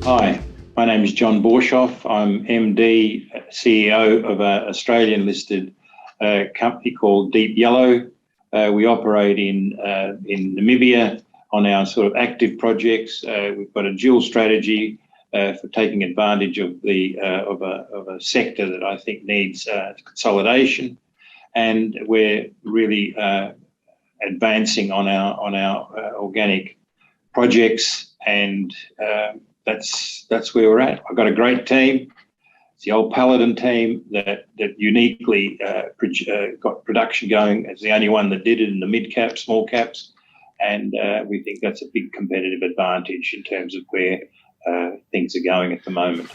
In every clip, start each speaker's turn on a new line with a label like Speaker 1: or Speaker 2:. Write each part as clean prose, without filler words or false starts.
Speaker 1: Hi, my name is John Borshoff. I'm MD, CEO of an Australian listed company called Deep Yellow. We operate in Namibia on our sort of active projects. We've got a dual strategy for taking advantage of a sector that I think needs consolidation, and we're really advancing on our organic projects, and that's where we're at. I've got a great team. It's the old Paladin team that uniquely got production going. It's the only one that did it in the mid cap, small caps, and we think that's a big competitive advantage in terms of where things are going at the moment.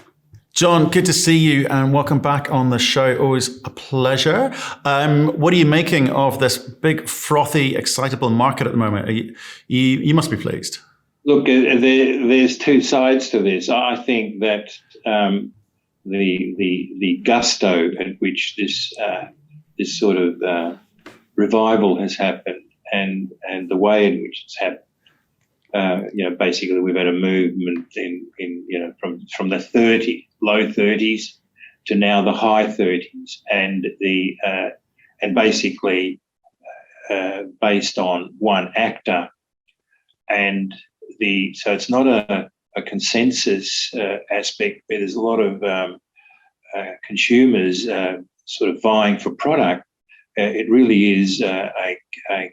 Speaker 2: John, good to see you and welcome back on the show. Always a pleasure. What are you making of this big, frothy, excitable market at the moment? You must be pleased.
Speaker 1: Look, there's two sides to this. I think that the gusto at which this sort of revival has happened, and the way in which it's happened, basically we've had a movement from the low 30s to now the high 30s, and basically based on one actor, and so it's not a consensus aspect, but there's a lot of consumers sort of vying for product. It really is a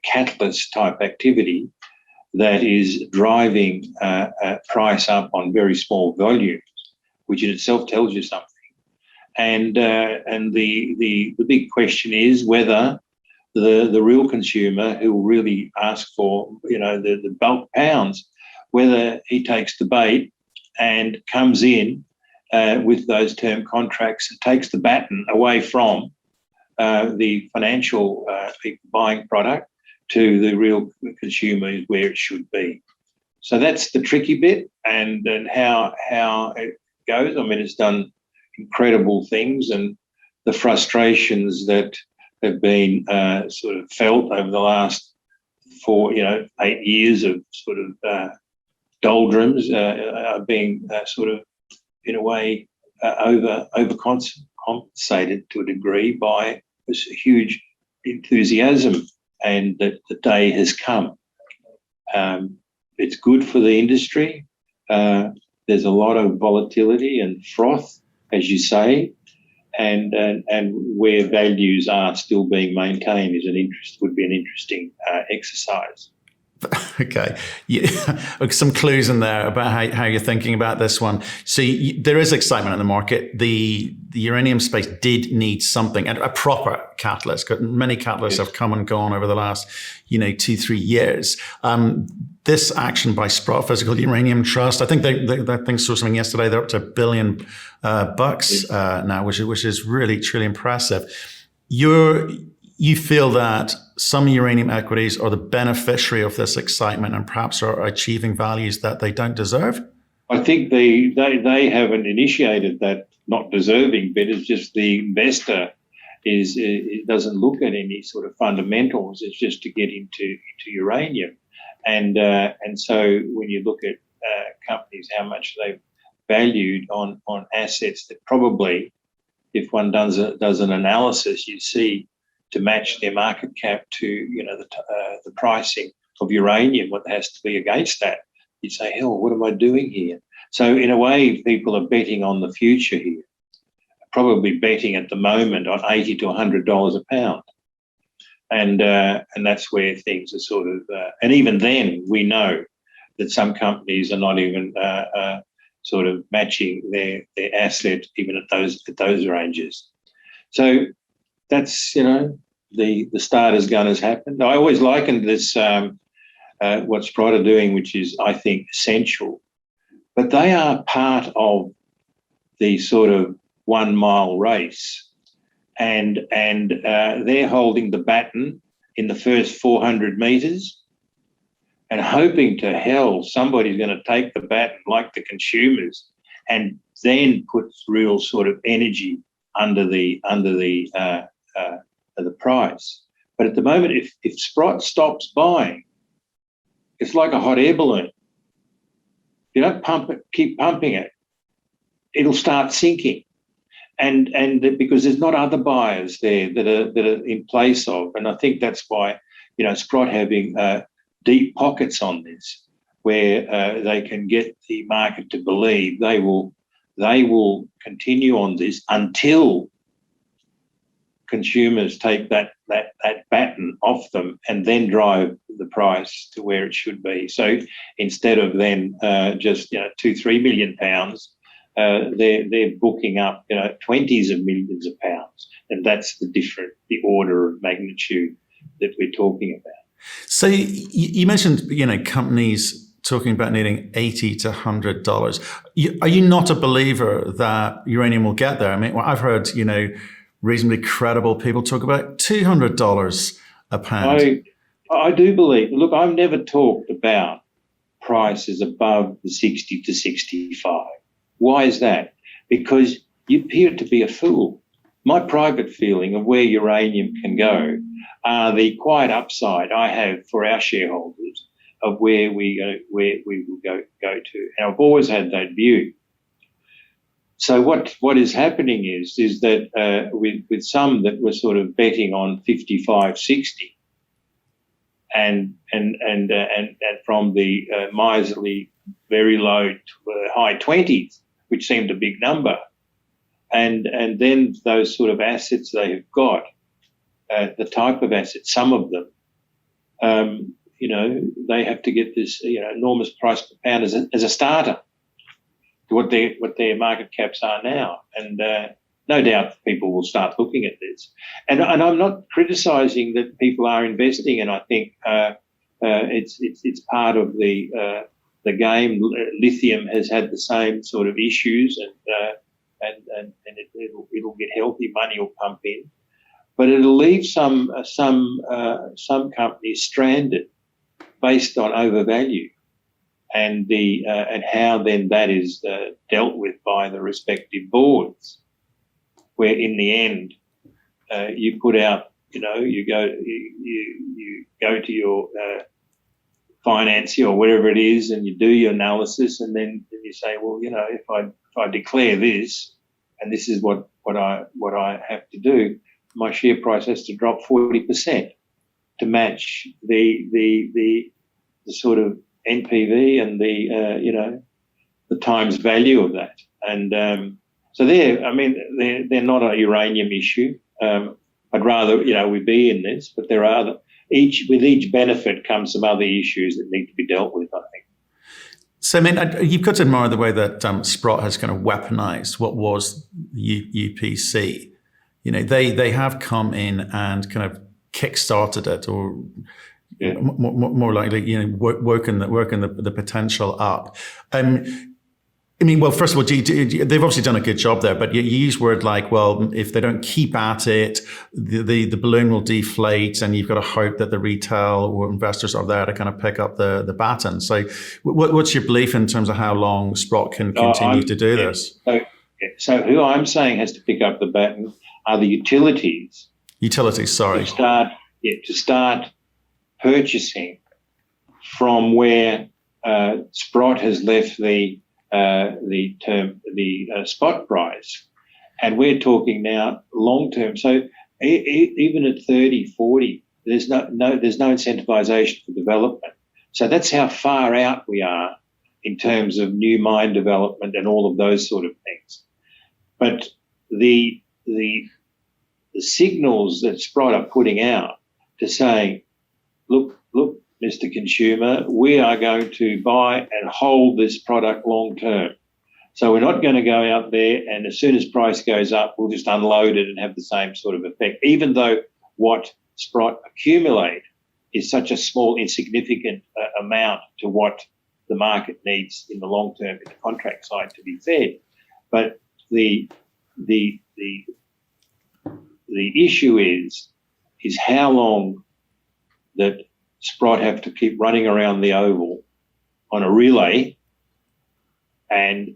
Speaker 1: catalyst type activity that is driving price up on very small volumes, which in itself tells you something. And the big question is whether the real consumer who will really ask for the bulk pounds, whether he takes the bait and comes in with those term contracts and takes the baton away from the financial people buying product to the real consumer is where it should be. So that's the tricky bit, and how it goes. I mean, it's done incredible things, and the frustrations that have been sort of felt over the last 8 years of sort of doldrums are being sort of, in a way, overcompensated to a degree by this huge enthusiasm, and that the day has come. It's good for the industry. There's a lot of volatility and froth, as you say, and where values are still being maintained would be an interesting exercise.
Speaker 2: Okay, some clues in there about how you're thinking about this one. So there is excitement in the market. The uranium space did need something, and a proper catalyst. Many catalysts have come and gone over the last 2-3 years. This action by Sprott Physical Uranium Trust, I think they saw something yesterday. They're up to $1 billion now, which is really truly impressive. You feel that some uranium equities are the beneficiary of this excitement and perhaps are achieving values that they don't deserve?
Speaker 1: I think they haven't initiated that not deserving bit. It's just the investor it doesn't look at any sort of fundamentals. It's just to get into uranium, and so when you look at companies, how much they've valued on assets that probably, if one does an analysis, you see, to match their market cap to the pricing of uranium, what has to be against that, you say, hell, what am I doing here? So in a way, people are betting on the future here, probably betting at the moment on $80 to $100 a pound, and that's where things are sort of. And even then, we know that some companies are not even sort of matching their asset even at those ranges. So that's, the starters gun has happened. I always likened this, what Sprott are doing, which is, I think, essential. But they are part of the sort of 1 mile race. And they're holding the baton in the first 400 metres and hoping to hell somebody's going to take the baton, like the consumers, and then put real sort of energy under the price. But at the moment, if Sprott stops buying, it's like a hot air balloon. You don't pump it, keep pumping it, it'll start sinking. And because there's not other buyers there that are in place of, and I think that's why, Sprott having deep pockets on this, where they can get the market to believe they will continue on this until consumers take that baton off them and then drive the price to where it should be. So instead of then just 2-3 million pounds, they're booking up 20s of millions of pounds, and that's the order of magnitude that we're talking about.
Speaker 2: So you mentioned companies talking about needing $80 to $100. Are you not a believer that uranium will get there? I mean, I've heard reasonably credible people talk about $200 a pound.
Speaker 1: I do believe. Look, I've never talked about prices above the 60 to 65. Why is that? Because you appear to be a fool. My private feeling of where uranium can go are the quiet upside I have for our shareholders of where we will go to. And I've always had that view. So what is happening is that with some that were sort of betting on 55, 60, and from the miserly, very low to high 20s, which seemed a big number, and then those sort of assets they have got, the type of assets, some of them, they have to get this enormous price per pound as a starter to what their market caps are now, and no doubt people will start looking at this. And I'm not criticising that people are investing, and I think it's part of the game. Lithium has had the same sort of issues, and it'll get healthy, money will pump in, but it'll leave some companies stranded based on overvalue, and how then that is dealt with by the respective boards, where in the end you put out, you go to your financier or wherever it is, and you do your analysis, and then you say, well, if I declare this, and this is what I have to do, my share price has to drop 40% to match the sort of NPV and the times value of that. And so they're not a uranium issue. I'd rather we be in this, but there are with each benefit comes some other issues that need to be dealt with, I think.
Speaker 2: So, I mean, you've got to admire the way that Sprott has kind of weaponized what was UPC. They have come in and kind of kick-started it, or more likely, working the potential up. Well, first of all, they've obviously done a good job there, but you use word like, well, if they don't keep at it, the balloon will deflate, and you've got to hope that the retail or investors are there to kind of pick up the baton. So what's your belief in terms of how long Sprott can continue to do this?
Speaker 1: So who I'm saying has to pick up the baton are the utilities.
Speaker 2: Utilities, sorry.
Speaker 1: To start purchasing from where Sprott has left the spot price, and we're talking now long term. So even at 30, 40, there's no incentivization for development. So that's how far out we are in terms of new mine development and all of those sort of things. But the signals that Sprott are putting out to say, look, Mr. Consumer, we are going to buy and hold this product long term. So we're not going to go out there and as soon as price goes up, we'll just unload it and have the same sort of effect, even though what Sprott accumulate is such a small, insignificant amount to what the market needs in the long term in the contract side to be fed. But the issue is how long that Sprott have to keep running around the oval on a relay and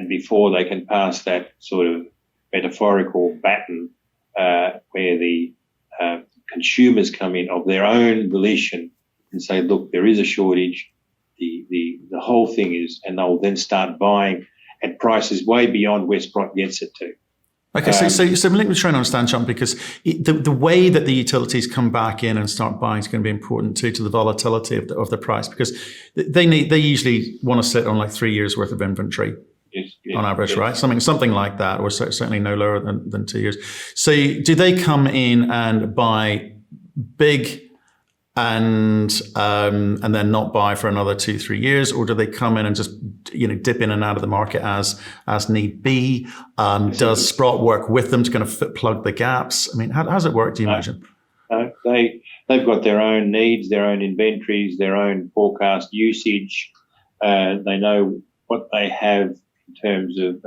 Speaker 1: before they can pass that sort of metaphorical baton where the consumers come in of their own volition and say, look, there is a shortage, the the whole thing is, and they'll then start buying at prices way beyond where Sprott gets it to.
Speaker 2: Okay, so let me try and understand, John, because the way that the utilities come back in and start buying is going to be important too to the volatility of the price, because they usually want to sit on like 3 years worth of inventory. Yes, on average, yes. Right? Something like that, or certainly no lower than 2 years. So do they come in and buy big and then not buy for another 2-3 years, or do they come in and just dip in and out of the market as need be? Does Sprott work with them to kind of plug the gaps? I mean, how does it work? Do you imagine?
Speaker 1: They've got their own needs, their own inventories, their own forecast usage. They know what they have in terms of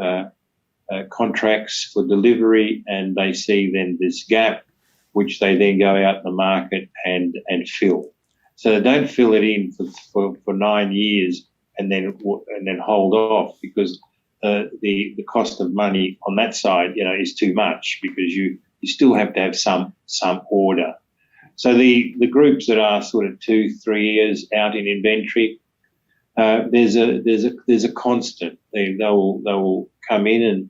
Speaker 1: contracts for delivery, and they see then this gap, which they then go out in the market and fill. So they don't fill it in for 9 years and then hold off, because the cost of money on that side is too much, because you still have to have some order. So the groups that are sort of 2-3 years out in inventory, there's a constant. They will come in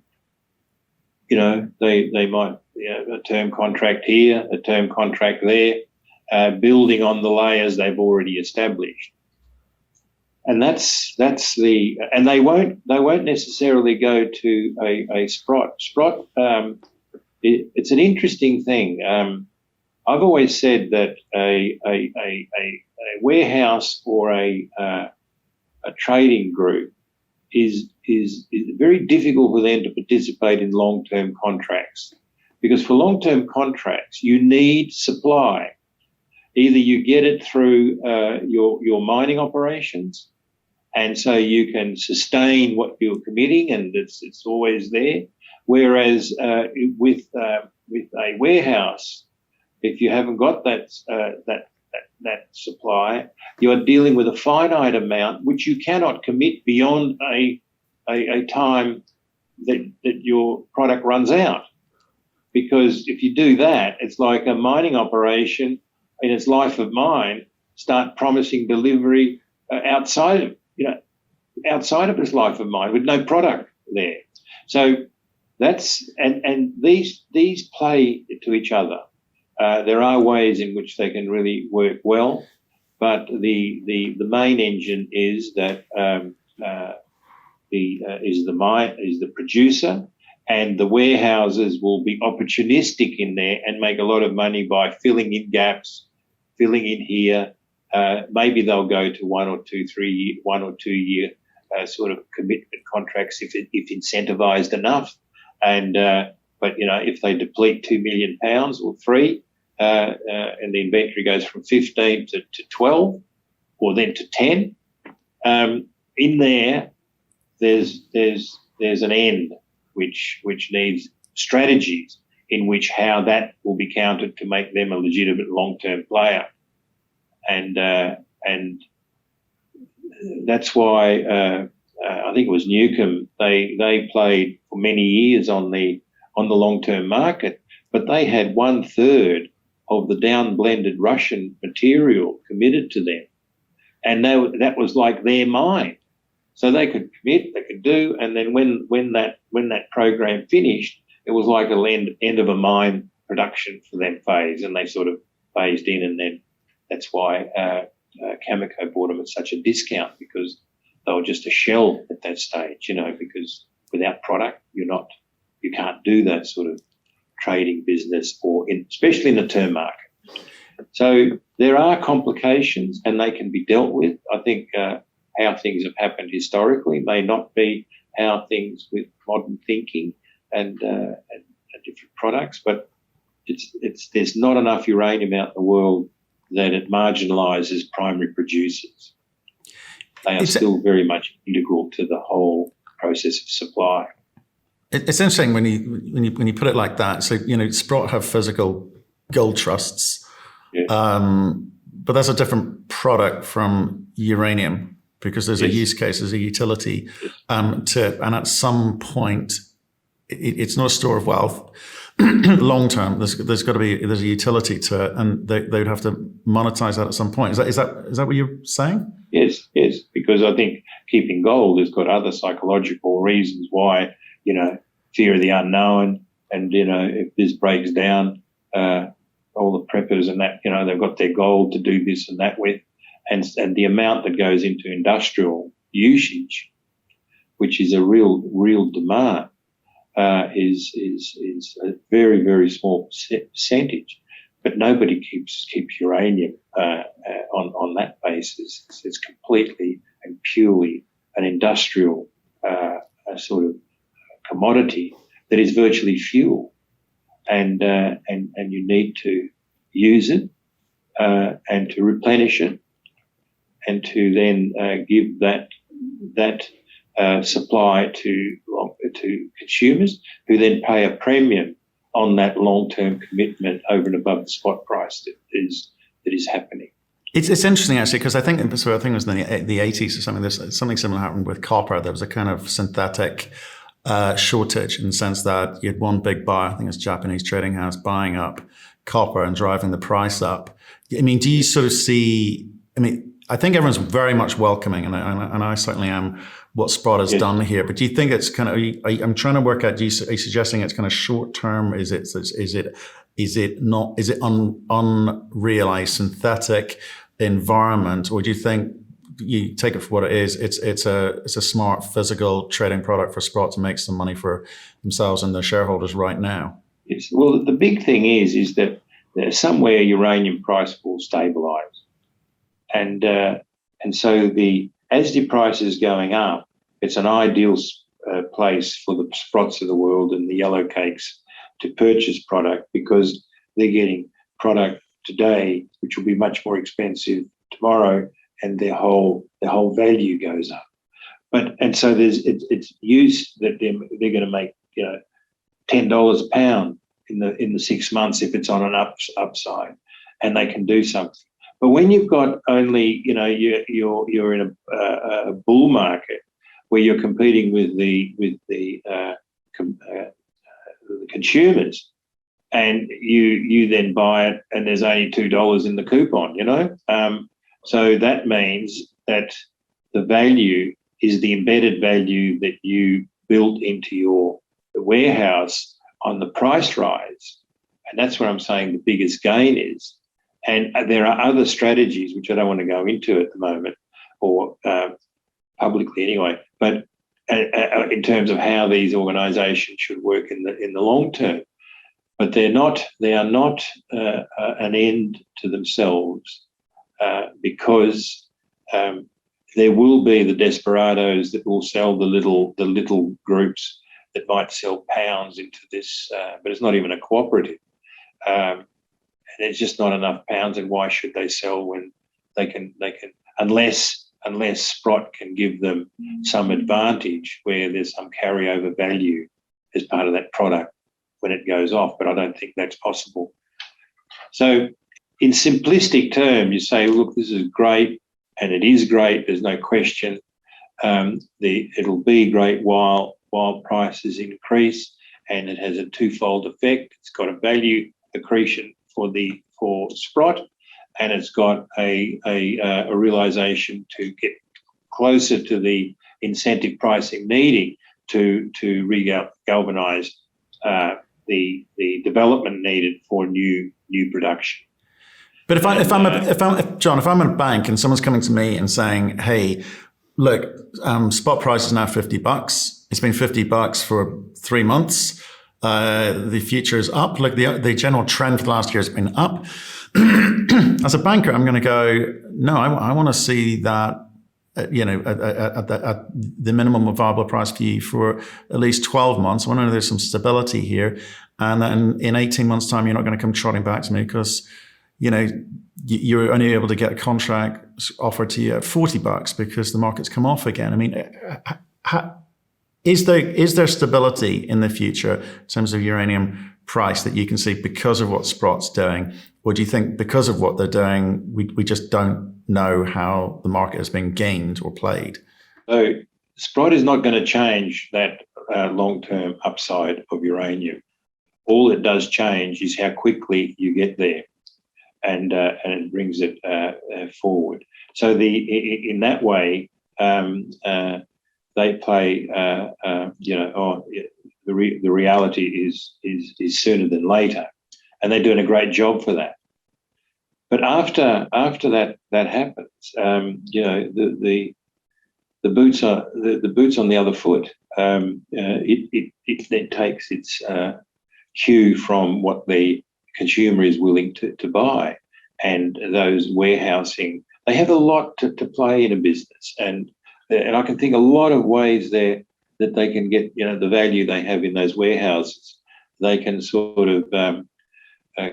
Speaker 1: and they might a term contract here, a term contract there, building on the layers they've already established. And and they won't necessarily go to a Sprott. Sprott, it's an interesting thing. I've always said that a warehouse or a trading group is very difficult for them to participate in long-term contracts, because for long-term contracts you need supply. Either you get it through your mining operations, and so you can sustain what you're committing, and it's always there. Whereas with a warehouse, if you haven't got that supply, you are dealing with a finite amount which you cannot commit beyond a time that your product runs out. Because if you do that, it's like a mining operation in its life of mine start promising delivery outside of its life of mine with no product there. So that's and these play to each other. There are ways in which they can really work well, but the main engine is that the producer, and the warehouses will be opportunistic in there and make a lot of money by filling in gaps, filling in here. Maybe they'll go to 1 or 2 year sort of commitment contracts if incentivized enough. And but if they deplete £2 million or £3 and the inventory goes from 15 to 12 or then to 10, in there's an end which needs strategies in which how that will be counted to make them a legitimate long-term player, and that's why I think it was Newcomb. They played for many years on the long-term market, but they had 1/3 of the down-blended Russian material committed to them, and that was like their mine. So they could commit, they could do, and then when that program finished, it was like a end of a mine production for them phase, and they sort of phased in, and then that's why Cameco bought them at such a discount, because they were just a shell at that stage, because without product you can't do that sort of trading business, especially in the term market. So there are complications, and they can be dealt with. I think how things have happened historically may not be how things with modern thinking and different products, but there's not enough uranium out in the world that it marginalises primary producers. They are still very much integral to the whole process of supply.
Speaker 2: It's interesting when you put it like that. So Sprott have physical gold trusts, yeah. But that's a different product from uranium, because there's a use case, there's a utility to it, and at some point, it's not a store of wealth. Long term, there's a utility to it, and they would have to monetize that at some point. Is that what you're saying?
Speaker 1: Yes, yes, because I think keeping gold has got other psychological reasons why, fear of the unknown, and, if this breaks down, all the preppers and that, they've got their gold to do this and that with, and the amount that goes into industrial usage, which is a real demand, is a very, very small percentage. But nobody keeps uranium on that basis. It's completely and purely an industrial sort of commodity that is virtually fuel, and you need to use it and to replenish it, and to then give that supply to consumers, who then pay a premium on that long-term commitment over and above the spot price that is happening.
Speaker 2: It's interesting, actually, because I think it was in the 80s or something. There's something similar happened with copper. There was a kind of synthetic shortage, in the sense that you had one big buyer, I think it's a Japanese trading house, buying up copper and driving the price up. I mean, do you sort of see? I mean, I think everyone's very much welcoming, and I certainly am, what Sprott has done here. But do you think it's kind of? I'm trying to work out. Are you suggesting it's kind of short term? Is it not? Is it unrealized synthetic environment, or do you think you take it for what it is? It's a smart physical trading product for Sprott to make some money for themselves and their shareholders right now.
Speaker 1: Yes. Well, the big thing is that somewhere uranium price will stabilise, and so as the price is going up, it's an ideal place for the Sprotts of the world and the yellow cakes to purchase product, because they're getting product today which will be much more expensive tomorrow, and their whole value goes up. And so it's used that they're going to make $10 a pound in the 6 months if it's on an upside, and they can do something. But when you've got only you're in a bull market where you're competing with the consumers, and you then buy it and there's only $2 in the coupon, so that means that the value is the embedded value that you built into your warehouse on the price rise, and that's where I'm saying the biggest gain is. And there are other strategies which I don't want to go into at the moment, or publicly anyway, but in terms of how these organisations should work in the long term. But they are not an end to themselves, because there will be the desperados that will sell the little groups that might sell pounds into this, but it's not even a cooperative. And there's just not enough pounds, and why should they sell when they can unless Sprott can give them some advantage where there's some carryover value as part of that product when it goes off, but I don't think that's possible. So in simplistic terms, you say, look, this is great, and it is great, there's no question. It'll be great while prices increase, and it has a twofold effect. It's got a value accretion for Sprott, and it's got a realisation to get closer to the incentive pricing needing to galvanise the development needed for new production.
Speaker 2: But if I'm a bank and someone's coming to me and saying, "Hey, look, spot price is now $50. It's been $50 for 3 months. The future is up. Like the general trend for the last year has been up." As a banker, I'm going to go, no, I want to see that, at the minimum viable price for you for at least 12 months. I want to know there's some stability here. And then in 18 months' time, you're not going to come trotting back to me because, you're only able to get a contract offered to you at $40 because the market's come off again. I mean, is there stability in the future in terms of uranium price that you can see because of what Sprott's doing? Or do you think because of what they're doing, we just don't know how the market has been gained or played?
Speaker 1: So Sprott is not going to change that long-term upside of uranium. All it does change is how quickly you get there, and it brings it forward. So in that way, they play. The reality is sooner than later, and they're doing a great job for that. But after that happens, the boots on the other foot. It then takes its cue from what the consumer is willing to buy, and those warehousing. They have a lot to play in a business, and I can think a lot of ways there that they can get the value they have in those warehouses. They can sort of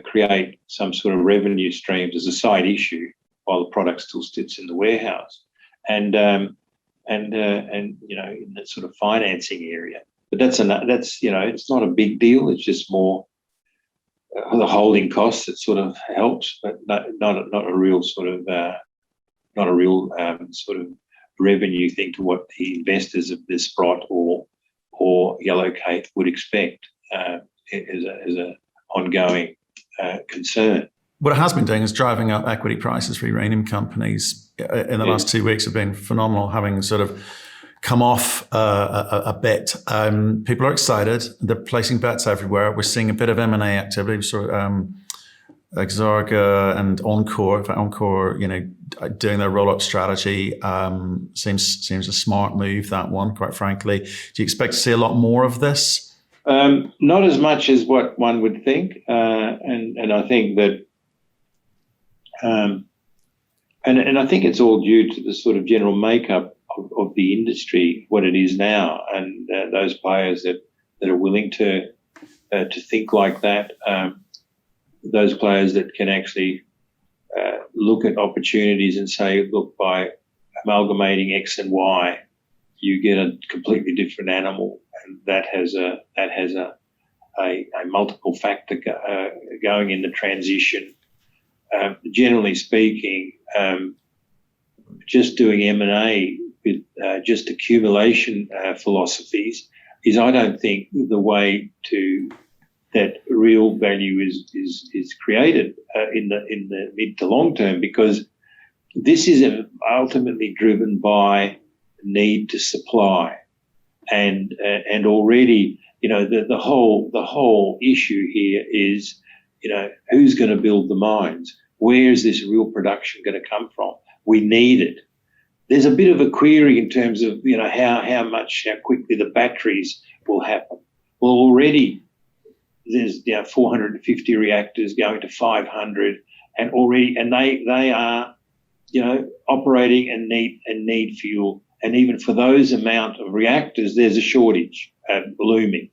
Speaker 1: create some sort of revenue streams as a side issue while the product still sits in the warehouse, and in that sort of financing area. But that's it's not a big deal. It's just more the holding costs that sort of helps, but not a real sort of revenue thing to what the investors of this Sprott or Yellowcake would expect as a ongoing concern.
Speaker 2: What it has been doing is driving up equity prices for uranium companies in the last 2 weeks have been phenomenal, having sort of come off a bit. People are excited. They're placing bets everywhere. We're seeing a bit of M&A activity. So Exarga and Encore, in fact, Encore, doing their roll-up strategy seems a smart move, that one, quite frankly. Do you expect to see a lot more of this?
Speaker 1: Not as much as what one would think, and I think that, and I think it's all due to the sort of general makeup of the industry, what it is now, and those players that are willing to think like that, those players that can actually look at opportunities and say, look, by amalgamating X and Y, you get a completely different animal, and that has a multiple factor going in the transition. Generally speaking, just doing M&A with just accumulation philosophies is, I don't think, the way to that real value is created in the mid to long term, because this is ultimately driven by need to supply, and already the whole issue here is who's going to build the mines? Where is this real production going to come from? We need it. There's a bit of a query in terms of how quickly the batteries will happen. Well, already there's 450 reactors going to 500, and they are operating and need fuel. And even for those amount of reactors, there's a shortage looming.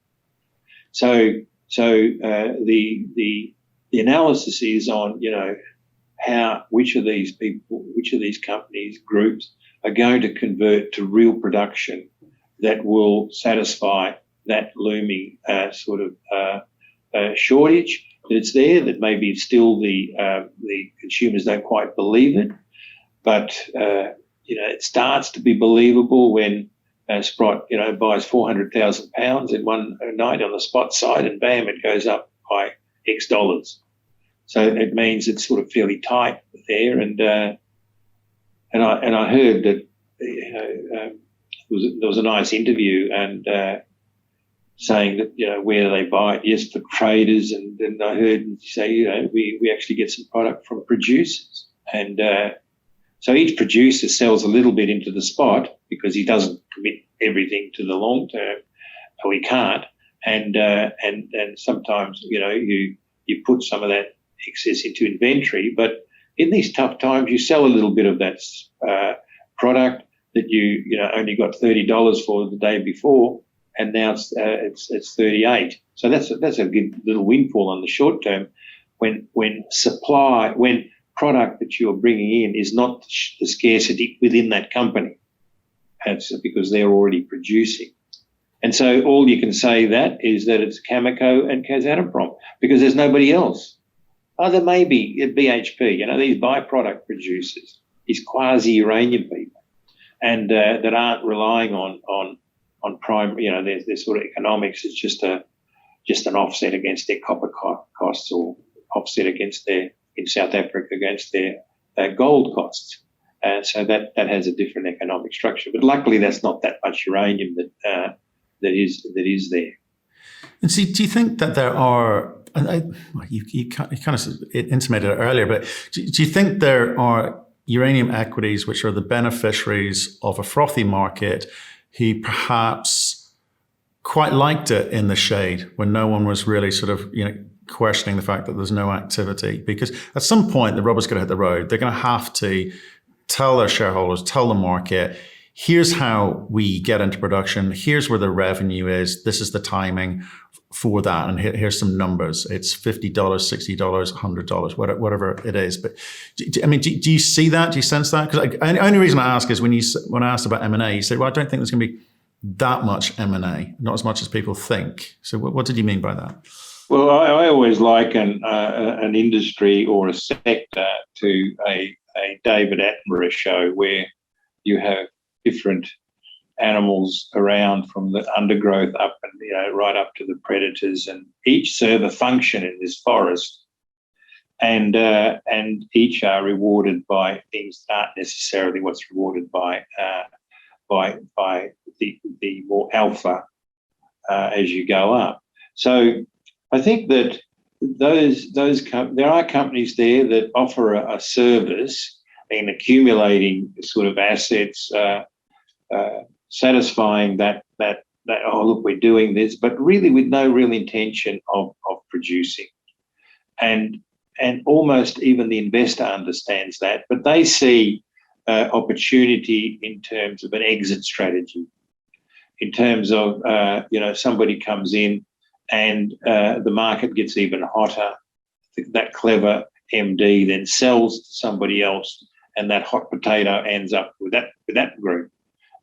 Speaker 1: So the analysis is on which of these companies, groups, are going to convert to real production that will satisfy that looming shortage that's there. That maybe still the consumers don't quite believe it, but it starts to be believable when Sprott buys 400,000 pounds in one night on the spot side, and bam, it goes up by X dollars. So it means it's sort of fairly tight there, and I heard that there was a nice interview and saying that where they buy it, yes, for traders, and then I heard him say we actually get some product from producers, and so each producer sells a little bit into the spot because he doesn't commit everything to the long term, or he can't, and sometimes you put some of that excess into inventory, but in these tough times you sell a little bit of that product that you only got $30 for the day before, and now it's 38. So that's a good little windfall on the short term when product that you're bringing in is not the scarcity within that company. That's because they're already producing. And so all you can say is that it's Cameco and Kazatomprom, because there's nobody else. There may be at BHP, these byproduct producers, these quasi-uranium people, and that aren't relying on prime, their sort of economics is just an offset against their copper costs, or offset against in South Africa against their gold costs. So that has a different economic structure. But luckily, that's not that much uranium that is there.
Speaker 2: And see, do you think that there are? And you kind of intimated it earlier, but do you think there are uranium equities which are the beneficiaries of a frothy market who perhaps quite liked it in the shade when no one was really sort of questioning the fact that there's no activity? Because at some point the rubber's going to hit the road. They're going to have to tell their shareholders, tell the market, here's how we get into production, here's where the revenue is, this is the timing for that, and here's some numbers. It's $50, $60, $100, whatever it is. But do you see that? Do you sense that? Because the only reason I ask is when I asked about M&A, you said, well, I don't think there's going to be that much M&A, not as much as people think. So what did you mean by that?
Speaker 1: Well, I always liken an industry or a sector to a David Attenborough show where you have different animals around from the undergrowth up and right up to the predators, and each serve a function in this forest, and each are rewarded by things that aren't necessarily what's rewarded by the more alpha as you go up. So I think that there are companies there that offer a service in accumulating sort of assets, satisfying that oh look, we're doing this, but really with no real intention of producing, and almost even the investor understands that, but they see opportunity in terms of an exit strategy, in terms of somebody comes in and the market gets even hotter. That clever MD then sells to somebody else, and that hot potato ends up with that group.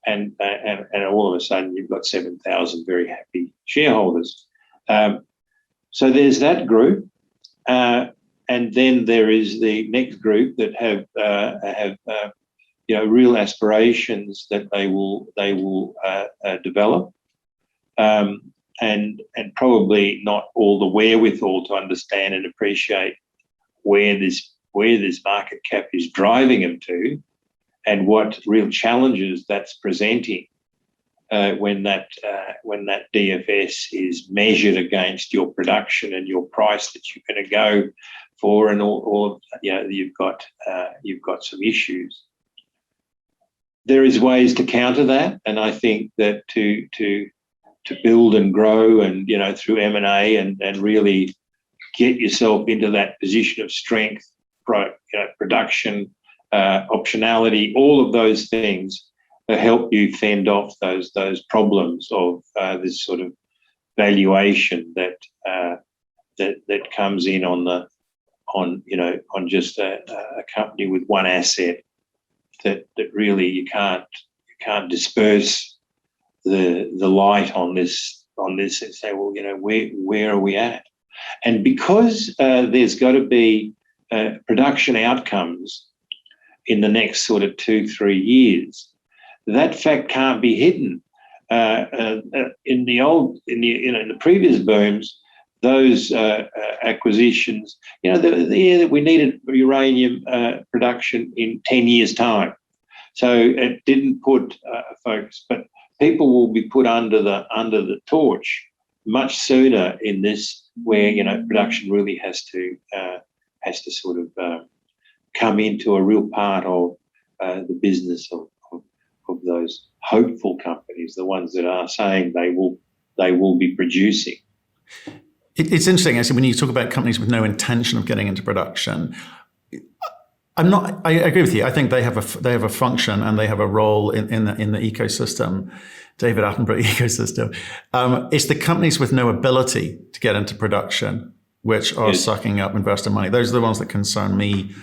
Speaker 1: And all of a sudden you've got 7,000 very happy shareholders. So there's that group, and then there is the next group that have real aspirations that they will develop, and probably not all the wherewithal to understand and appreciate where this market cap is driving them to, and what real challenges that's presenting when that DFS is measured against your production and your price that you're going to go for, and or you've got some issues. There is ways to counter that, and I think that to build and grow and through M&A and really get yourself into that position of strength, production, optionality, all of those things help you fend off those problems of this sort of valuation that comes in on just a company with one asset that really you can't disperse the light on this and say, well, where are we at? And because there's got to be production outcomes in the next sort of 2-3 years, that fact can't be hidden. In the previous booms, those acquisitions, we needed uranium production in 10 years' time. So it didn't put focus, but people will be put under the torch much sooner in this, where production really has to sort of come into a real part of the business of those hopeful companies, the ones that are saying they will be producing.
Speaker 2: It's interesting, actually, when you talk about companies with no intention of getting into production. I agree with you. I think they have a function and they have a role in the ecosystem, David Attenborough ecosystem. It's the companies with no ability to get into production which are sucking up investor money. Those are the ones that concern me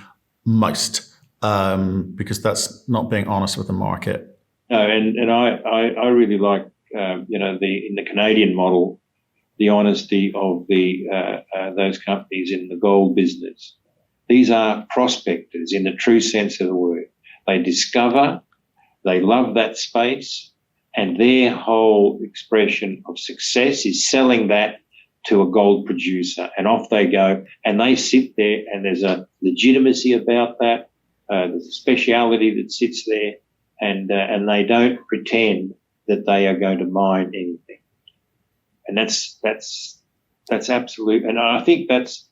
Speaker 2: most, because that's not being honest with the market.
Speaker 1: No, and I really like in the Canadian model, the honesty of those companies in the gold business. These are prospectors in the true sense of the word. They discover, they love that space, and their whole expression of success is selling that to a gold producer, and off they go, and they sit there, and there's a legitimacy about that. there's a speciality that sits there, and they don't pretend that they are going to mine anything. And that's absolute. And I think that's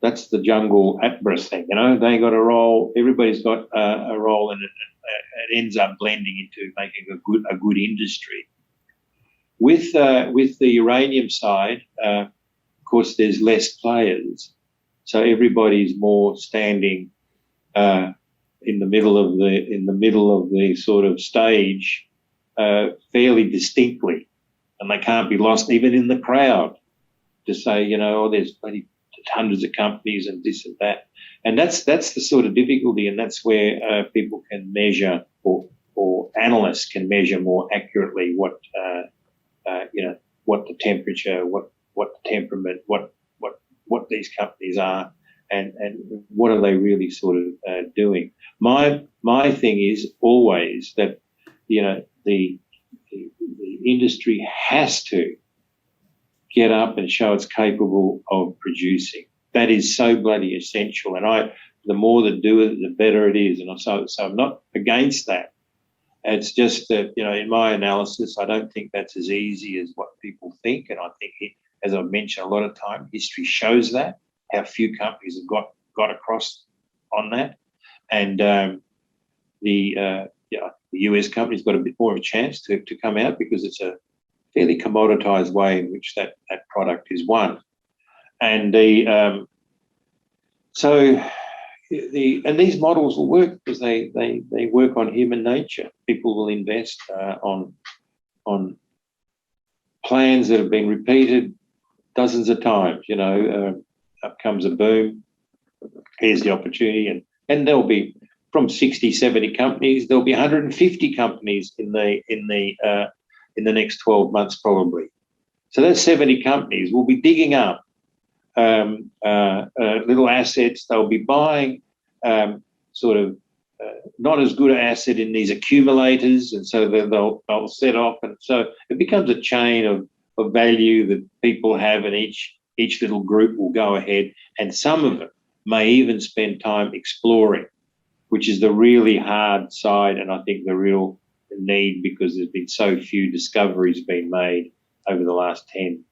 Speaker 1: the jungle at-breath thing. They got a role. Everybody's got a role, and it ends up blending into making a good industry. With the uranium side, of course, there's less players, so everybody's more standing in the middle of the sort of stage, fairly distinctly, and they can't be lost even in the crowd to say, there's hundreds of companies and this and that, and that's the sort of difficulty, and that's where people can measure, or analysts can measure more accurately what the temperature, what the temperament, what these companies are, and what are they really sort of doing. My thing is always that the industry has to get up and show it's capable of producing. That is so bloody essential, and the more that do it, the better it is. And so I'm not against that. It's just that, in my analysis, I don't think that's as easy as what people think. And I think, as I've mentioned a lot of time, history shows that, how few companies have got across on that. And the US company's got a bit more of a chance to come out, because it's a fairly commoditized way in which that product is won. And and these models will work because they work on human nature. People will invest on plans that have been repeated dozens of times. Up comes a boom. Here's the opportunity, and there'll be from 60, 70 companies. There'll be 150 companies in the next 12 months probably. So those 70 companies will be digging up little assets. They'll be buying not as good an asset in these accumulators, and so they'll set off, and so it becomes a chain of value that people have, and each little group will go ahead, and some of them may even spend time exploring, which is the really hard side, and I think the real need, because there's been so few discoveries being made over the last 10,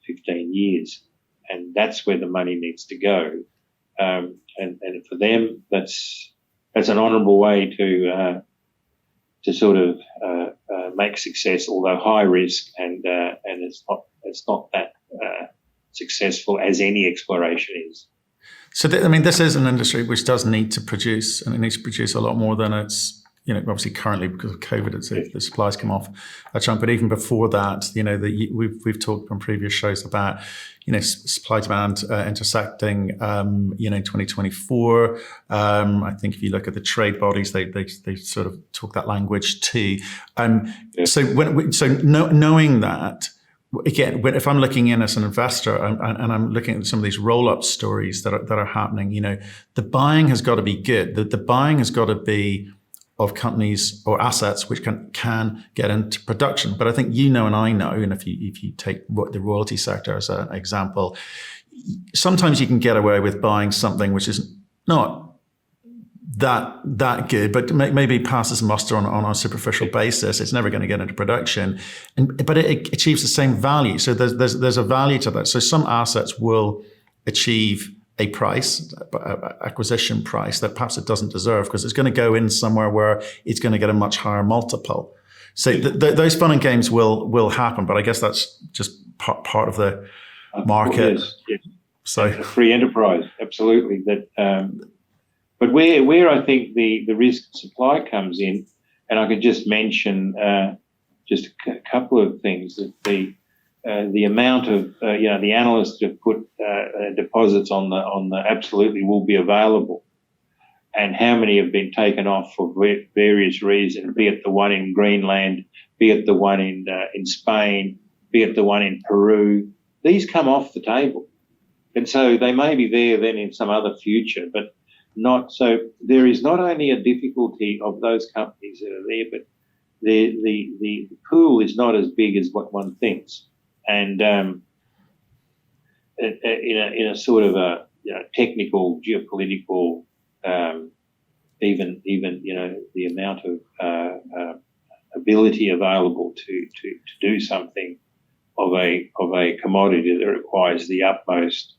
Speaker 1: 15 years. And that's where the money needs to go. And for them, that's an honourable way to sort of make success, although high risk, and it's not that successful as any exploration is.
Speaker 2: So, this is an industry which does need to produce, and it needs to produce a lot more than it's, obviously currently because of COVID, the supplies come off a chunk. But even before that, we've talked on previous shows about, supply demand intersecting, in 2024. I think if you look at the trade bodies, they sort of talk that language too. So knowing that, again, if I'm looking in as an investor and I'm looking at some of these roll-up stories that are happening, the buying has got to be good. The buying has got to be of companies or assets which can get into production. But I think and I know, and if you take the royalty sector as an example, sometimes you can get away with buying something which is not that good, but maybe passes muster on a superficial basis. It's never going to get into production, but it achieves the same value. So there's a value to that. So some assets will achieve a price, acquisition price, that perhaps it doesn't deserve, because it's going to go in somewhere where it's going to get a much higher multiple. So those fun and games will happen, but I guess that's just part of the market.
Speaker 1: Yes.
Speaker 2: So
Speaker 1: a free enterprise, absolutely. But where I think the risk of supply comes in, and I could just mention just a couple of things, that the amount of the analysts have put deposits on the absolutely will be available, and how many have been taken off for various reasons, be it the one in Greenland, be it the one in Spain, be it the one in Peru. These come off the table, and so they may be there then in some other future, but not. So there is not only a difficulty of those companies that are there, but the pool is not as big as what one thinks. And in a sort of a technical geopolitical even the amount of ability available to do something of a commodity that requires the utmost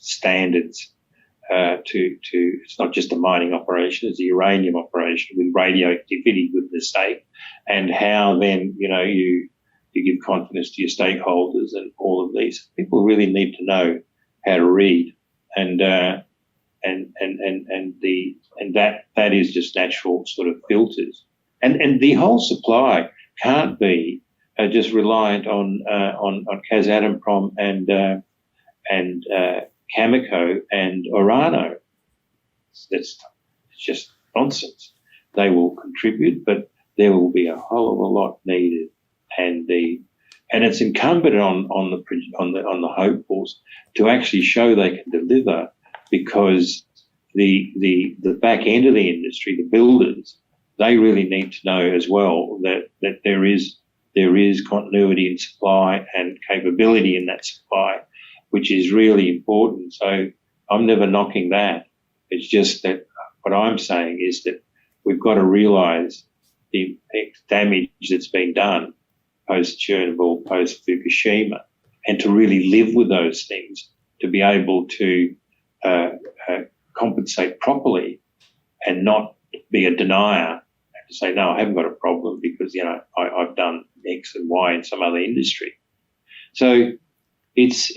Speaker 1: standards. It's not just a mining operation; it's a uranium operation with radioactivity, goodness sake, and how then you give confidence to your stakeholders and all of these people really need to know how to read, and that is just natural sort of filters, and the whole supply can't be just reliant on Kazatomprom and Cameco and Orano. It's just nonsense. They will contribute, but there will be a whole of a lot needed, and it's incumbent on the hopefuls to actually show they can deliver, because the back end of the industry, the builders, they really need to know as well that there is continuity in supply and capability in that supply, which is really important. So I'm never knocking that. It's just that what I'm saying is that we've got to realise the damage that's been done post-Chernobyl, post-Fukushima, and to really live with those things, to be able to compensate properly and not be a denier and to say, no, I haven't got a problem because, I've done X and Y in some other industry. So it's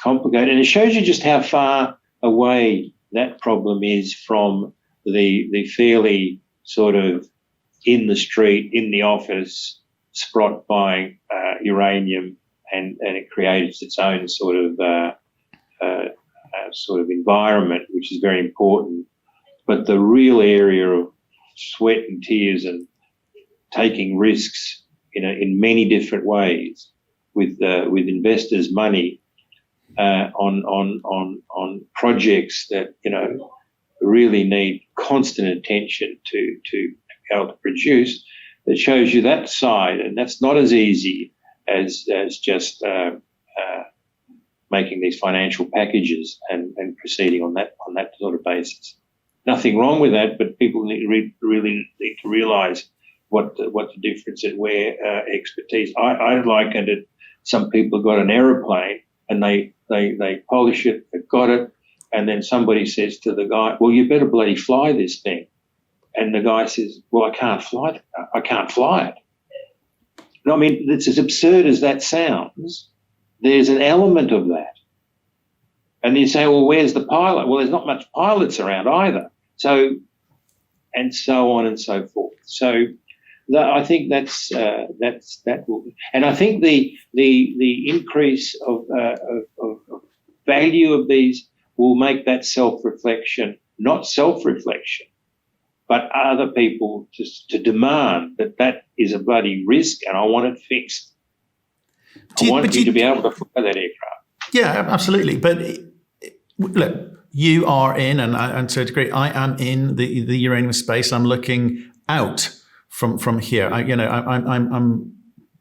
Speaker 1: complicated, and it shows you just how far away that problem is from the fairly sort of in the street, in the office, Sprott buying uranium, and it creates its own sort of environment, which is very important. But the real area of sweat and tears and taking risks, in many different ways, with investors' money on projects that really need constant attention to be able to produce. That shows you that side, and that's not as easy as just making these financial packages and proceeding on that sort of basis. Nothing wrong with that, but people really need to realise what the difference and where expertise. I liken it. Some people have got an aeroplane and they polish it, they've got it, and then somebody says to the guy, well, you better bloody fly this thing. And the guy says, well, I can't fly it. I mean, it's as absurd as that sounds. There's an element of that. And you say, well, where's the pilot? Well, there's not much pilots around either. So, and so on and so forth. So I think that will, and I think the increase of value of these will make that self-reflection, not self-reflection, but other people to demand that is a bloody risk, and I want it fixed. I want you to be able to fly that aircraft.
Speaker 2: Yeah, absolutely. But look, you are in, and to a degree, I am in the uranium space. I'm looking out from here. I'm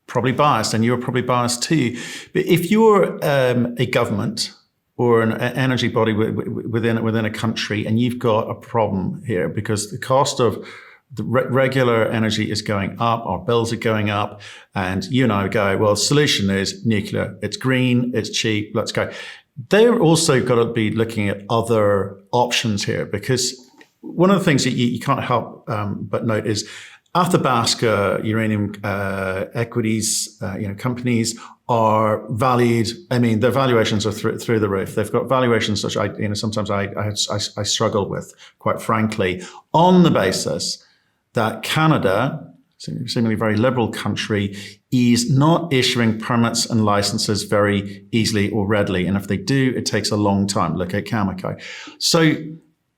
Speaker 2: probably biased, and you're probably biased too. But if you're a government or an energy body within a country, and you've got a problem here because the cost of the regular energy is going up, our bills are going up, and you and I go, well, the solution is nuclear. It's green, it's cheap, let's go. They're also got to be looking at other options here, because one of the things that you can't help but note is Athabasca uranium equities, companies are valued. I mean, their valuations are through the roof. They've got valuations which sometimes I struggle with, quite frankly, on the basis that Canada, seemingly a very liberal country, is not issuing permits and licenses very easily or readily. And if they do, it takes a long time. Look at Cameco. So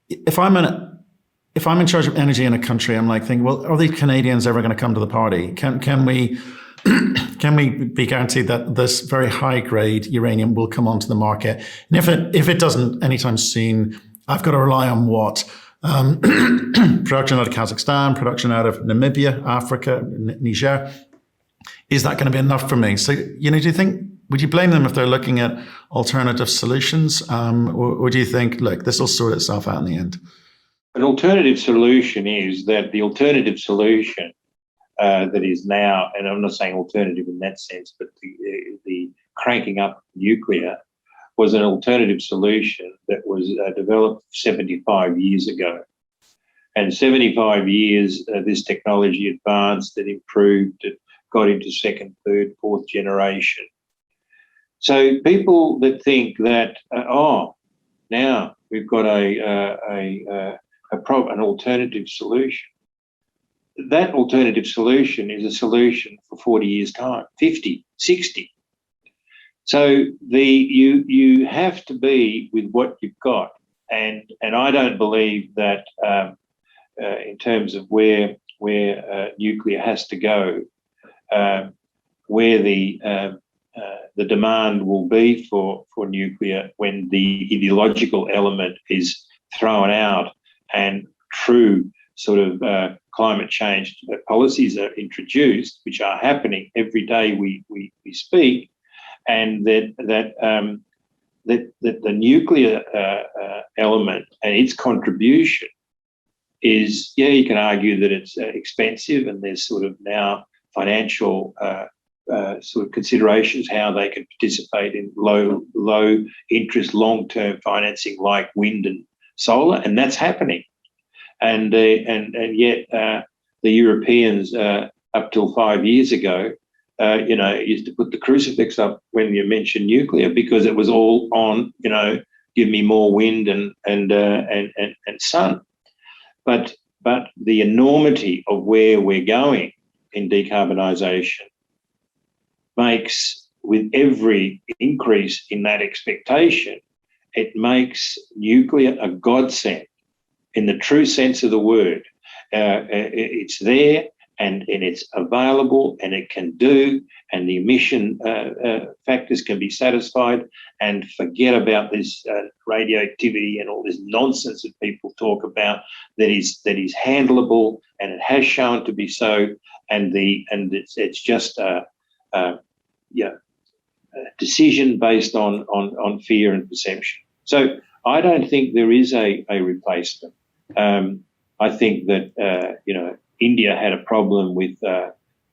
Speaker 2: if I'm in charge of energy in a country, I'm like thinking, well, are these Canadians ever going to come to the party? Can we be guaranteed that this very high grade uranium will come onto the market? And if it doesn't anytime soon, I've got to rely on what? Production out of Kazakhstan, production out of Namibia, Africa, Niger. Is that going to be enough for me? So, do you think would you blame them if they're looking at alternative solutions? Or do you think, look, this will sort itself out in the end?
Speaker 1: An alternative solution is that the alternative solution that is now, and I'm not saying alternative in that sense, but the cranking up nuclear was an alternative solution that was developed 75 years ago. And 75 years, this technology advanced, it improved, it got into second, third, fourth generation. So people that think that, now we've got an alternative solution. That alternative solution is a solution for 40 years' time, 50, 60. So you have to be with what you've got. And I don't believe that in terms of where nuclear has to go, where the demand will be for nuclear when the ideological element is thrown out and true sort of climate change policies are introduced, which are happening every day we speak, and that the nuclear element and its contribution is, you can argue that it's expensive, and there's sort of now financial sort of considerations how they can participate in low interest long-term financing like wind and solar, and that's happening. And yet the Europeans up till 5 years ago, used to put the crucifix up when you mentioned nuclear because it was all on, give me more wind and sun. But the enormity of where we're going in decarbonisation makes, with every increase in that expectation, it makes nuclear a godsend in the true sense of the word. It's there and it's available and it can do, and the emission factors can be satisfied, and forget about this radioactivity and all this nonsense that people talk about that is handleable, and it has shown to be so, and it's just a decision based on fear and perception. So I don't think there is a replacement. I think that India had a problem with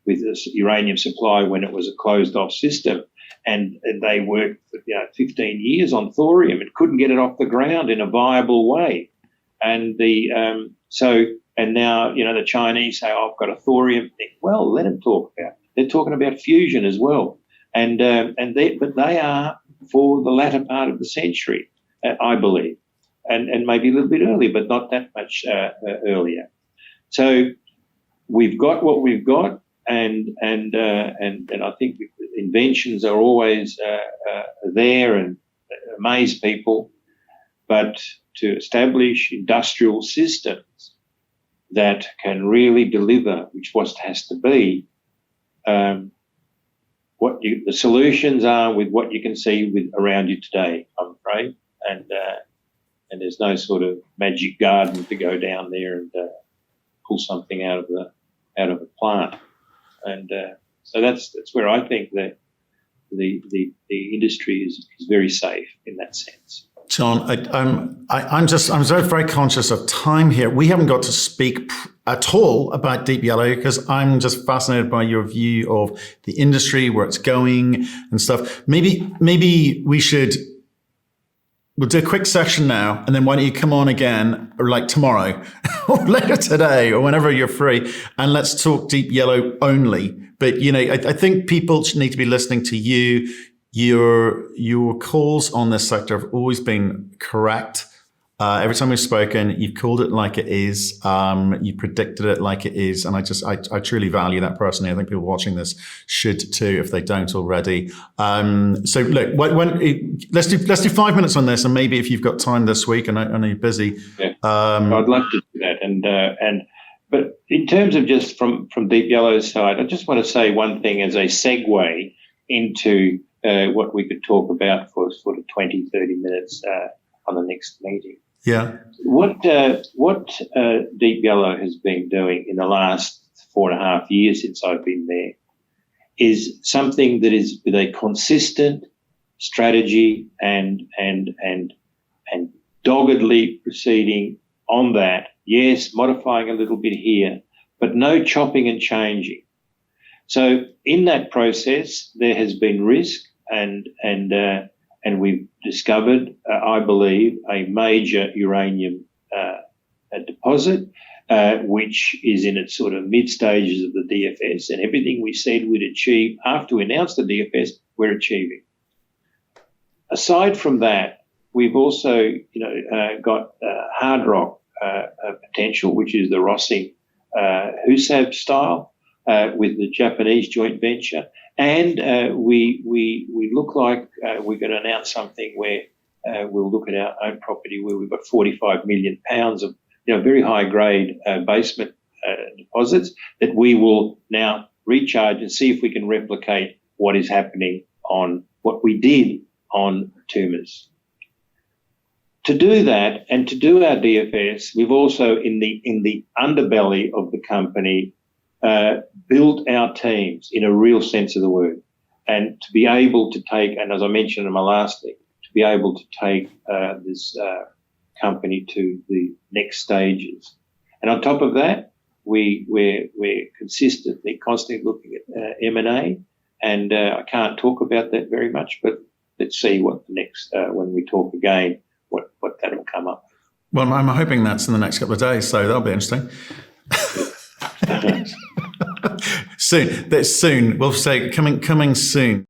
Speaker 1: this uranium supply when it was a closed-off system, and they worked for 15 years on thorium and couldn't get it off the ground in a viable way. And and now the Chinese say, I've got a thorium thing. Well, let them talk about it. They're talking about fusion as well, but they are for the latter part of the century, I believe, and maybe a little bit earlier, but not that much earlier. So we've got what we've got, and I think inventions are always there and amaze people, but to establish industrial systems that can really deliver, which what has to be, the solutions are with what you can see around you today, I'm afraid, and there's no sort of magic garden to go down there and pull something out of a plant, and so that's where I think that the industry is very safe in that sense.
Speaker 2: John, I'm very conscious of time here. We haven't got to speak at all about Deep Yellow because I'm just fascinated by your view of the industry, where it's going and stuff. Maybe we'll do a quick session now, and then why don't you come on again, or like tomorrow, or later today, or whenever you're free, and let's talk Deep Yellow only. But I think people need to be listening to you. Your calls on this sector have always been correct. Every time we've spoken, you've called it like it is. You predicted it like it is, and I truly value that personally. I think people watching this should too, if they don't already. So look, let's do 5 minutes on this, and maybe if you've got time this week, and I know you're busy.
Speaker 1: Yeah. I'd love to do that, but in terms of just from Deep Yellow's side, I just want to say one thing as a segue into what we could talk about for sort of 20, 30 minutes on the next meeting.
Speaker 2: Yeah.
Speaker 1: What Deep Yellow has been doing in the last 4.5 years since I've been there is something that is with a consistent strategy and doggedly proceeding on that. Yes, modifying a little bit here, but no chopping and changing. So in that process, there has been risk, and we've discovered, I believe, a major uranium deposit, which is in its sort of mid stages of the DFS, and everything we said we'd achieve after we announced the DFS, we're achieving. Aside from that, we've also, got hard rock potential, which is the Rossing Husab style, with the Japanese joint venture, and we look like we're going to announce something where we'll look at our own property where we've got 45 million pounds of very high grade basement deposits that we will now recharge and see if we can replicate what is happening on what we did on Tumas. To do that and to do our DFS, we've also in the underbelly of the company built our teams in a real sense of the word, and to be able to take, and as I mentioned in my last thing, to be able to take this company to the next stages. And on top of that, we're constantly looking at M&A, and I can't talk about that very much, but let's see what the next when we talk again, what that'll come up.
Speaker 2: Well, I'm hoping that's in the next couple of days, so that'll be interesting. Soon. We'll say coming soon.